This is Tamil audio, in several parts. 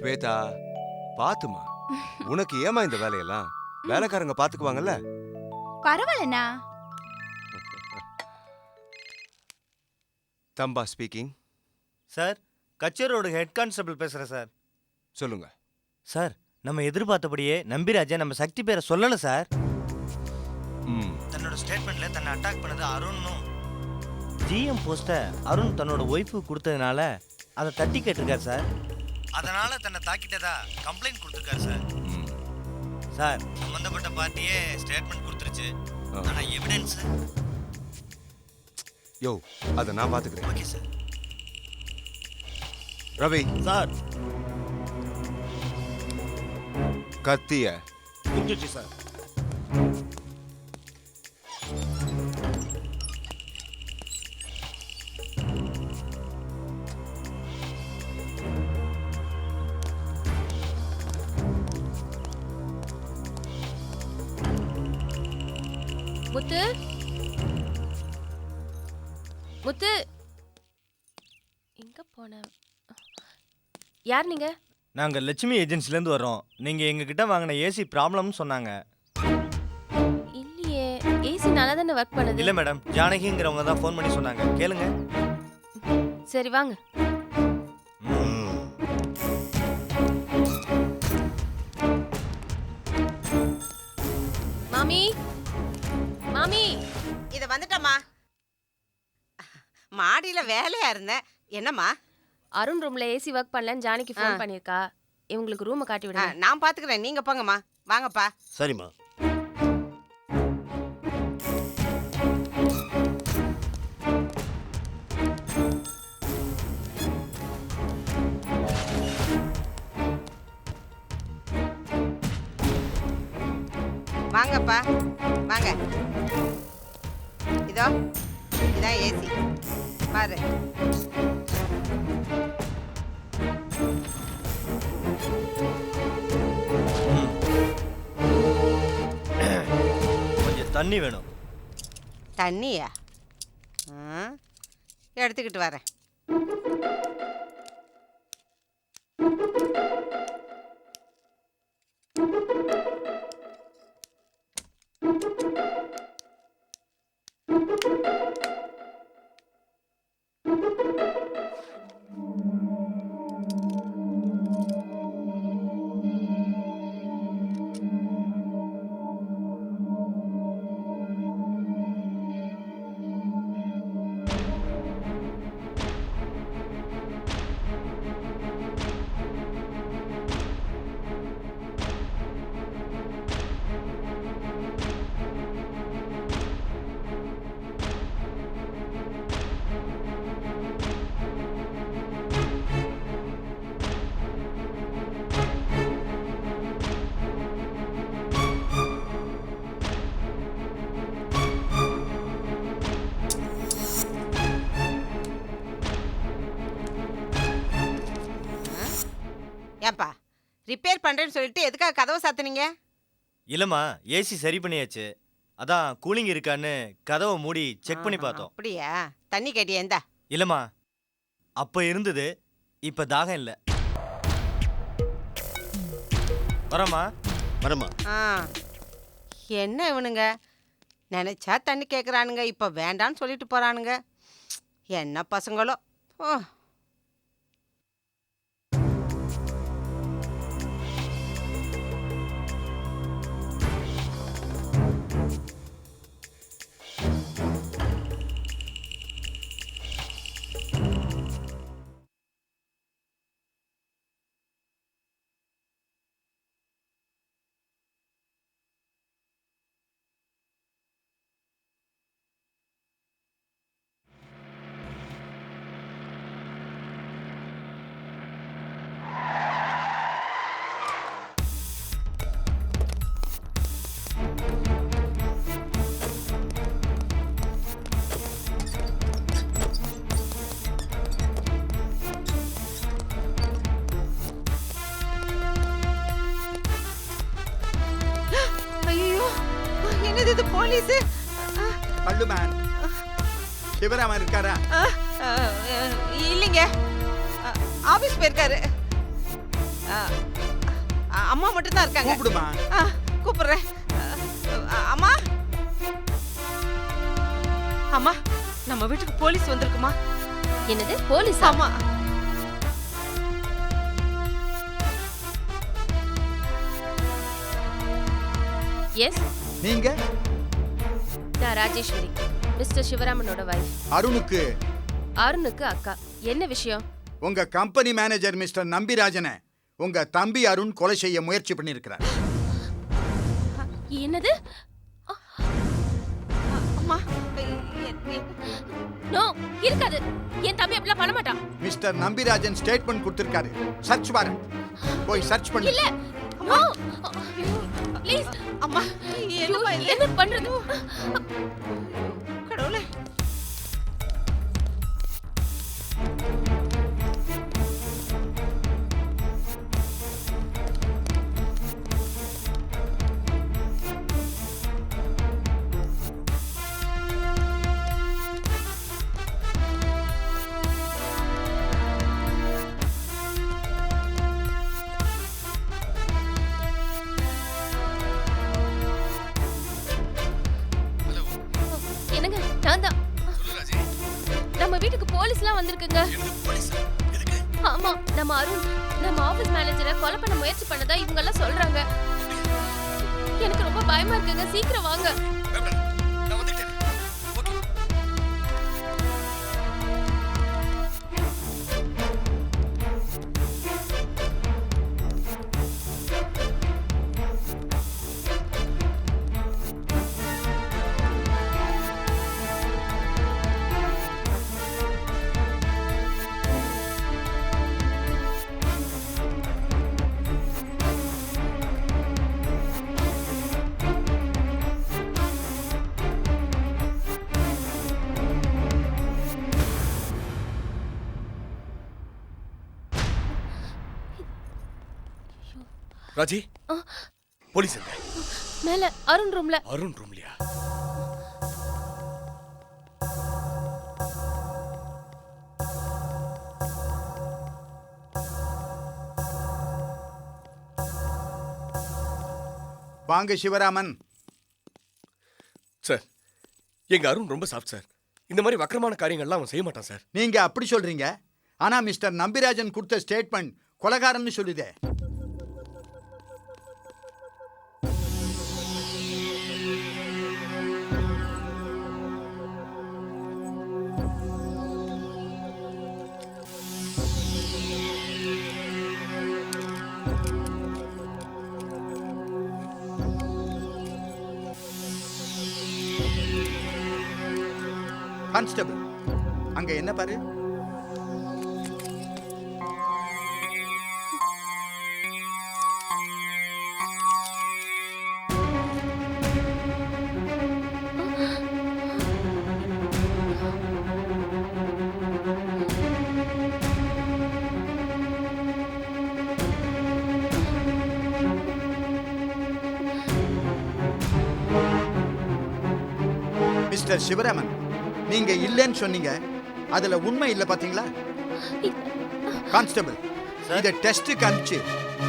ஸ்வேதா பாத்துமா, உனக்கு ஏமா இந்த வேலையெல்லாம்? வேலைக்காரங்க பாத்துக்குவாங்கல்ல. பரவாயில்லண்ணா. Thamba speaking. Sir, கச்சேரியோட head constable பேசுகிறேன் சார். சொல்லுங்க. சார், நம்ம எதிர்பார்த்தபடியே நம்பிராஜன் நம்ம சக்தி பேரை சொல்லலை சார். தன்னோட ஸ்டேட்மெண்ட்ல தன்னை அட்டாக் பண்ணது அருணும் ஜிஎம் போஸ்ட்டை அருண் தன்னோட ஒய்ஃபு கொடுத்ததுனால அதை தட்டி கேட்டிருக்காரு சார். அதனால தன்னை தாக்கிட்டதா கம்ப்ளைண்ட் கொடுத்துருக்காரு சார். சார், சம்பந்தப்பட்ட பார்ட்டியே ஸ்டேட்மெண்ட் கொடுத்துருச்சு. ஆனால் எவிடன்ஸ் யோ, அதை நான் பாத்துக்கிறேன். Okay sir. ரவி சார், கத்திய முடிஞ்சிச்சு சார். முத்து, முத்து, எங்க போன? யார் நீங்க? நாங்கள் லட்சுமி ஏஜென்சிலேருந்து வர்றோம். நீங்கள் எங்ககிட்ட வாங்கின ஏசி ப்ராப்ளம்னு சொன்னாங்க. இல்லையே, ஏசி நல்லா தானே ஒர்க் பண்ணுது. இல்லை மேடம், ஜானகிங்கிறவங்க தான் ஃபோன் பண்ணி சொன்னாங்க. கேளுங்க. சரி வாங்க. மாமி, மாமி. இத வந்துட்டம்மா. மாடியில வேலையா இருந்தேன். என்னம்மா? அருண் ரூம்ல ஏசி ஒர்க் பண்ணலன்னு ஜானகி ஃபோன் பண்ணிருக்கா. இவங்களுக்கு ரூமை காட்டி விடுங்க. நான் பாத்துக்கிறேன், நீங்க போங்கம்மா. வாங்கப்பா. சரிம்மா. வாங்கப்பா, வாங்க. இதோ இதான் ஏசி பாரு. கொஞ்சம் தண்ணி வேணும். தண்ணியா? எடுத்துக்கிட்டு வரேன். ஏன்பா, ரிப்பேர் பண்றேன்னு சொல்லிட்டு எதுக்காக கதவை சாத்துனீங்க? இல்லைம்மா, ஏசி சரி பண்ணியாச்சு. அதான் கூலிங் இருக்கான்னு கதவை மூடி செக் பண்ணி பார்த்தோம். அப்படியா? தண்ணி கேட்டியா? எந்தா. இல்லைம்மா, அப்போ இருந்தது, இப்போ தாகம் இல்லை. வரமா வரமா. என்ன இவனுங்க நினைச்சா தண்ணி கேட்குறானுங்க, இப்போ வேண்டான்னு சொல்லிட்டு போறானுங்க. என்ன பசங்களோ. ஓ, இது போலீஸ். பள்ளு மேன் சிவராமன் இருக்காரா? இல்லைங்க, ஆபீஸ் போயிருக்காரு. அம்மா மட்டும்தான் இருக்காங்க. கூப்பிடுமா. கூப்பிடுறேன். அம்மா அம்மா, நம்ம வீட்டுக்கு போலீஸ் வந்திருக்குமா? என்னது போலீஸ்? ஆமா. எஸ், நீங்க நான் ராஜேஸ்வரி, மிஸ்டர் சிவராமனோட வைஃப். அருணுக்கு அருணுக்கு அக்கா. என்ன விஷயம்? உங்க கம்பெனி மேனேஜர் மிஸ்டர் நம்பிராஜனை உங்க தம்பி அருண் கொலை செய்ய முயற்சி பண்ணியிருக்கிறார். என்னது? அம்மா நோ, இருக்காது. என் தம்பி அப்படிலாம் பண்ண மாட்டான். மிஸ்டர் நம்பிராஜன் ஸ்டேட்மெண்ட் கொடுத்திருக்காரு. Search warrant. போய் சர்ச் பண்ணு. இல்ல, நோ ப்ளீஸ். அம்மா என்னம்மா இது? என்ன பண்றது? கடவுளே. என்னங்க, நான் தான். நம்ம வீட்டுக்கு போலீஸ்லாம் வந்திருக்குங்க. ஆமா, நம்ம அருண் நம்ம ஆபீஸ் மேனேஜரை கொலை பண்ண முயற்சி பண்ணதா இவங்க எல்லாம் சொல்றாங்க. எனக்கு ரொம்ப பயமா இருக்குங்க. சீக்கிரம் வாங்க. ராஜி, போலீஸ் எங்க? மேல அருண் ரூம்ல. அருண் ரூம்லயா? வாங்க சிவராமன். சார், எங்க அருண் ரொம்ப சாஃப்ட் சார். இந்த மாதிரி வக்கரமான காரியங்கள்லாம் அவன் செய்ய மாட்டான் சார். நீங்க அப்படி சொல்றீங்க. ஆனா மிஸ்டர் நம்பிராஜன் கொடுத்த ஸ்டேட்மெண்ட் கொலைகாரன்னு சொல்லுதே. கான்ஸ்டபிள், அங்க என்ன பாரு? மிஸ்டர் சிவராமன், நீங்க இல்லைன்னு சொன்னீங்க. அதுல உண்மை இல்ல பாத்தீங்களா? கான்ஸ்டபிள், இத டெஸ்டுக்கு அனுப்பிச்சு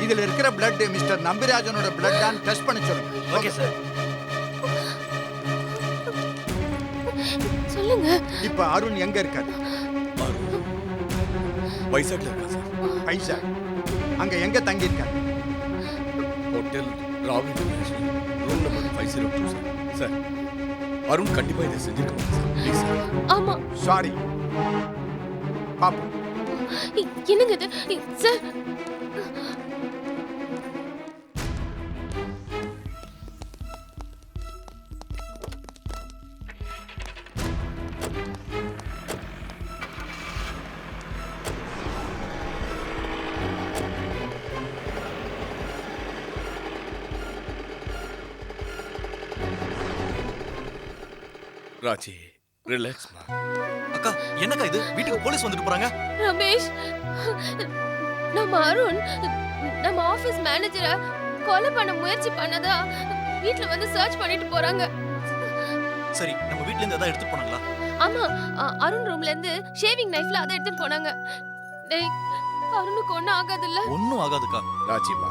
இதுல இருக்கிற பிளட் மிஸ்டர் நம்பிராஜனோட பிளட் தான் டெஸ்ட் பண்ண சொல்லுங்க. Okay sir. சொல்லுங்க. இப்ப அருண் எங்க இருக்காரு? அருண் வைசாக்ல இருக்கா சார். வைசாக். அங்க எங்க தங்கி இருக்காரு? Hotel Ravi international, room number 502 sir. Sir, Arun கண்டிப்பா இதை செஞ்சிருக்க மாட்டான் சார். Please sir. ஆமா. சாரி. பாப்போம். என்னங்க இது? சார், ராஜி, ரிலாக்ஸ்மா. அக்கா, என்னக்கா இது? வீட்டுக்கு போலீஸ் வந்துட்டு போறாங்க. ரமேஷ், நம்ம அருண் நம்ம ஆபீஸ் மேனேஜரை கொலை பண்ண முயற்சி பண்ணதா வீட்ல வந்து சர்ச் பண்ணிட்டு போறாங்க. சரி, நம்ம வீட்ல இருந்து ஏதாவது எடுத்து போனாங்களா? ஆமா, அருண் ரூம்ல இருந்து ஷேவிங் நைஃப்ல அதை எடுத்துட்டு போனாங்க. டேய், அருணுக்கு ஒண்ணும் ஆகாதுல்ல? ஒன்னும் ஆகாதுக்கா. ராஜிமா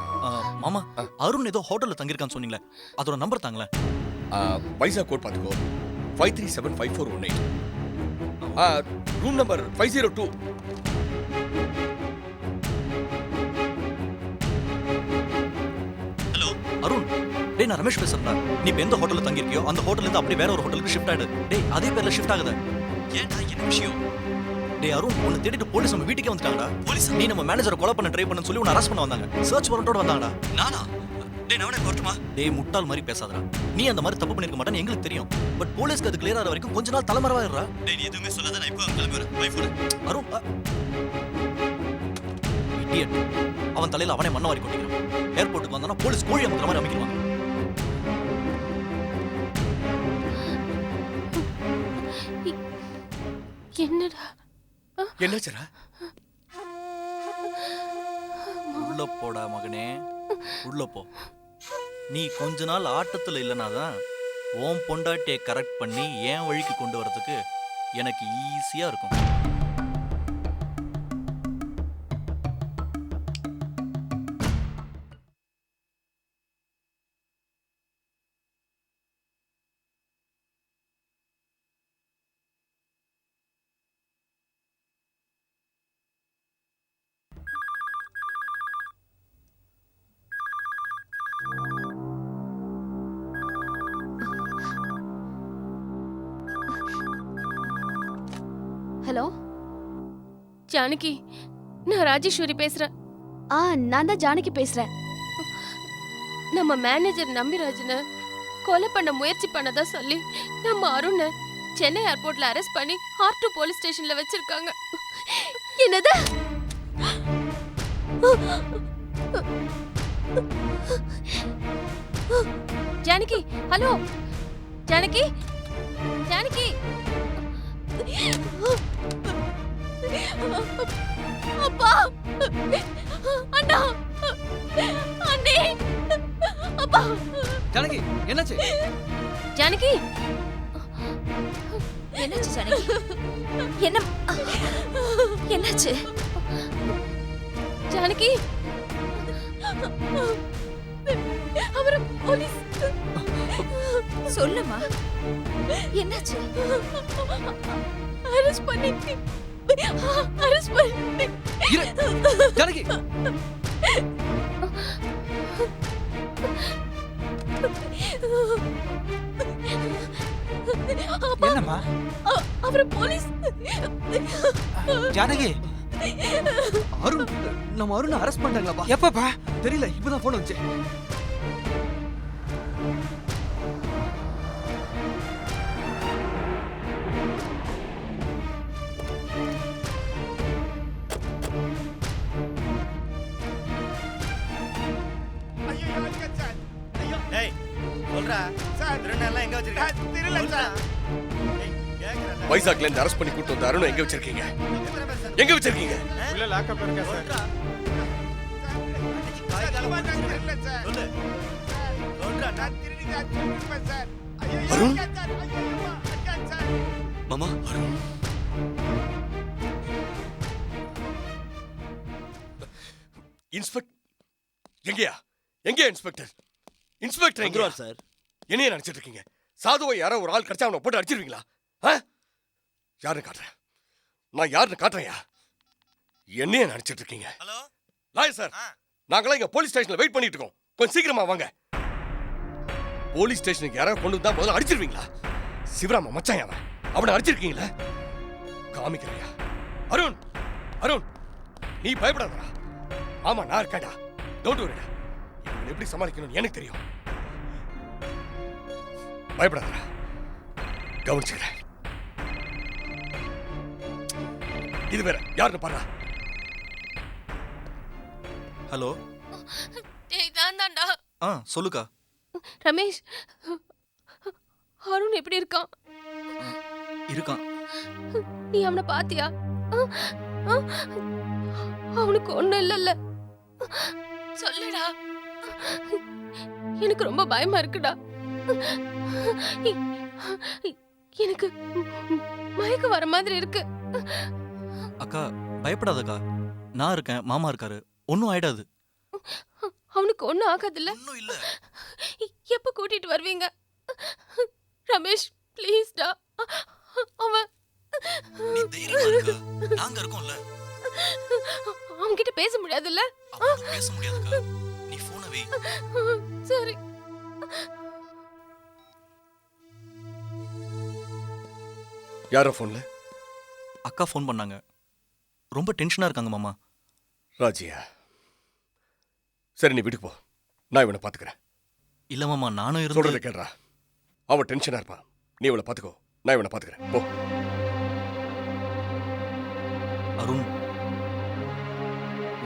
மாமா, அருண் ஏதோ ஹோட்டல்ல தங்கியிருக்கான்னு சொன்னீங்களே, அதோட நம்பர் தாங்களேன். பைசா கோட் பார்த்துக்கோ. 537541 ரூம் நம்பர் 502. ஹலோ அருண், டேய் நான் ரமேஷ் பேசுறேன்டா. நீ இப்ப எந்த ஹோட்டல்ல தங்கியிருக்கியோ அந்த ஹோட்டல்ல இருந்து அப்படியே வேற ஒரு ஹோட்டலுக்கு ஷிஃப்ட் ஆயிடு. டேய் அதே பேர்ல ஷிஃப்ட் ஆகுது. ஏன்டா என்ன விஷயம்? டேய் அருண், உன்னை தேடிட்டு போலீஸ் நம்ம வீட்டுக்கே வந்துட்டாங்கடா. போலீஸ் நீ நம்ம மேனேஜரை கொலை பண்ண ட்ரை பண்ண சொல்லி உன்னை அரெஸ்ட் பண்ண வந்தாங்க. சர்ச் வாரண்டோட வந்தாங்கடா. நானா? டேய் நான் வரட்டுமா? டேய் முட்டாள் மாதிரி பேசாதடா. நீ அந்த மாதிரி தப்பு பண்ணிருக்க மாட்டேன்னு எங்களுக்கு தெரியும். பட் போலீஸ்க்கு அது கிளியர் ஆற வரைக்கும் கொஞ்ச நாள் தலைமறைவா இருடா. டேய் நீ எதுவுமே சொல்லாத, நான் இப்போ கிளம்பி வரேன். Bye phone. அருண் இடியட். அவன் தலையில அவனே மண்ணை வாரி கொட்டிக்கிறான். ஏர்போர்ட்டுக்கு வந்தானா போலீஸ் கோழி அமுக்குற மாதிரி அமைக்கிறாங்க. என்னடா? என்னாச்சுடா? உள்ள போடா மகனே, உள்ள போ. நீ கொஞ்ச நாள் ஆட்டத்துல இல்லைனாதான் உன் பொண்டாட்டியை கரெக்ட் பண்ணி என் வழிக்கு கொண்டு வரதுக்கு எனக்கு ஈஸியா இருக்கும். ஹலோ ஜானகி, நான் ராஜேஸ்வரி பேசுறேன். நான் தான் ஜானகி பேசுறேன். நம்ம மேனேஜர் நம்பிராஜனை கொலை பண்ண முயற்சி பண்ணதா சொல்லி நம்ம அருணை சென்னை ஏர்போர்ட்ல அரெஸ்ட் பண்ணி R2 போலீஸ் ஸ்டேஷன்ல வச்சிருக்காங்க. என்னது? ஜானகி, ஹலோ ஜானகி, ஜானகி. அப்பா, அண்ணா, அண்ணே, அப்பா. ஜானகி என்னாச்சு? ஜானகி, என்னாச்சு ஜானகி? என்னாச்சு ஜானகி? அவர் போலீஸ். சொல்லுமா, என்னாச்சு? அரெஸ்ட் பண்ணி ஜானகி என்னம்மா? அவர் போலீஸ். ஜானகி, அருண் நம்ம அருண் அரெஸ்ட் பண்ணிட்டாங்களாப்பா? எப்பப்பா? தெரியல, இப்பதான் போன் வந்துச்சு. டேய் சொல்றா சார், திருநெல்லாம் எங்க வச்சிருக்க? தெரியல சார். வைசாக்ல இருந்து அரெஸ்ட் பண்ணி கூட்டு வந்த அருணை எங்க வச்சிருக்கீங்க? எங்க வச்சிருக்கீங்க? உள்ள லாக்அப்ல இருக்கா சார்? சொல்லு. சொல்றா நான் அருண் மாமா, அருண் இன்ஸ்பெக்டர் எங்கயா? எங்கயா இன்ஸ்பெக்டர்? இன்ஸ்பெக்டர் எங்க சார்? என்னைய நினைச்சிட்டு இருக்கீங்க? சாதுவை யாரோ ஒரு ஆள் கிடைச்சா அவனை போட்டு அடிச்சிருவீங்களா? யாருன்னு காட்டுறேன். நான் யாருன்னு காட்டுறேன்யா. என்னைய நினைச்சிட்டு இருக்கீங்க? ஹலோ லாயர் சார், நாங்களாம் இங்க போலீஸ் ஸ்டேஷன்ல வெயிட் பண்ணிட்டு இருக்கோம். கொஞ்சம் சீக்கிரமா வாங்க. போலீஸ் ஸ்டேஷனுக்கு யாராவது கொண்டு வந்தா முதல்ல அடிச்சிருவீங்களா? சிவராம மச்சான் அவன், அவனை அடிச்சிருக்கீங்களா? காமிக்கிறையா? அருண், அருண் நீ பயப்படாதடா. ஆமா நான் இருக்கேன்டா. டோன்ட் வரிடா. இவனை எப்படி சமாளிக்கணும்னு எனக்கு தெரியும். பயப்படாதடா. கவனிச்சுக்கிறேன். இது வேற யாருன்னு பாரு. ஹலோ. டேய் நான் தான்டா. சொல்லுக்கா. ரமேஷ், அருண் எப்படி இருக்கான்? இருக்கான். நீ அவனை பாத்தியா? அவனுக்கு ஒண்ணும் இல்லல்ல? சொல்லுடா, எனக்கு ரொம்ப பயமா இருக்குடா. எனக்கு மயக்கம் வர மாதிரி இருக்கு. அக்கா பயப்படாதக்கா. நான் இருக்கேன், மாமா இருக்காரு, ஒன்றும் ஆயிடாது. அவனுக்கு ஒண்ணும் ஆகாதுல்ல? ஒன்றும் இல்லை. எப்ப கூட்டிட்டு வருவீங்க? ரமேஷ் ப்ளீஸ்டா. அவன் நீ தைரியமா இருக்கா? நாங்க இருக்கோம்ல. அவன்கிட்ட பேச முடியாதுல்ல? அவனும் பேச முடியாதுக்கா. நீ போனை வை. சரி. யாரோ ஃபோன்ல? அக்கா ஃபோன் பண்ணாங்க. ரொம்ப டென்ஷனா இருக்காங்க மாமா. ராஜியா, சரி நீ வீட்டுக்கு போ, நான் இவனை பாத்துக்கிறேன். இல்ல மாமா, நானும் சொல்றத இருந்து கேள்றா. அவன் டென்ஷனா இருப்பான், நீ இவளை பாத்துக்கோ, நான் இவனை பாத்துக்கிறேன். போ. அருண்,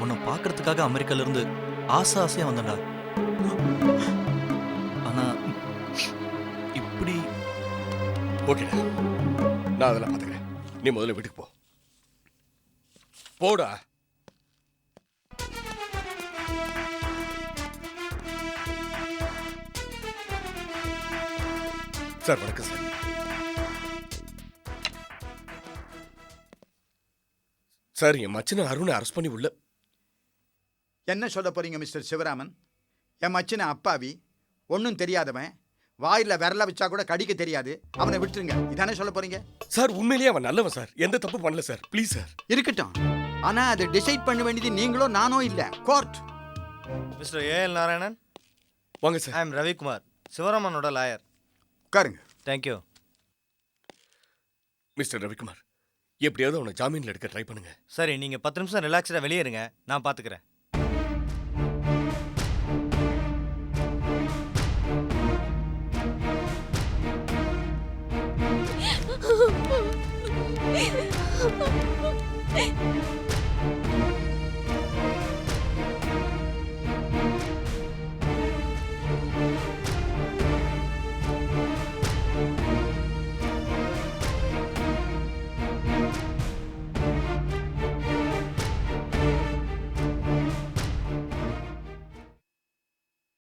உன்னை பார்க்கறதுக்காக அமெரிக்கால இருந்து ஆசையா வந்தேன்டா. ஆனா இப்படி ஓகேடா, நான் அதெல்லாம் பாத்துக்கிறேன். நீ முதல்ல வீட்டுக்கு போ. போடா. சார் வணக்கம் சார். சார் என் மச்சனை அருணை அரெஸ்ட் பண்ணி உள்ள. என்ன சொல்ல போறீங்க மிஸ்டர் சிவராமன்? என் மச்சின அப்பாவி, ஒன்றும் தெரியாதவன், வாயில விரல வச்சா கூட கடிக்க தெரியாது, அவனை விட்டுருங்க, இதானே சொல்ல போறீங்க? சார் உண்மையிலேயே அவன் நல்லவன் சார், எந்த தப்பு பண்ணல சார், ப்ளீஸ் சார். இருக்கட்டும், ஆனா அதை டிசைட் பண்ண வேண்டியது நீங்களோ நானோ இல்ல, கோர்ட். மிஸ்டர் ஏஎல் நாராயணன், வாங்க சார். ஐ எம் ரவிக்குமார், சிவராமனோட லாயர். உட்காருங்க. தேங்க்யூ. மிஸ்டர் ரவிக்குமார், எப்படியாவது அவனை ஜாமீன்ல எடுக்க ட்ரை பண்ணுங்க. சரி, நீங்கள் 10 நிமிஷம் ரிலாக்ஸ்டாக வெளியே இருங்க, நான் பார்த்துக்கிறேன்.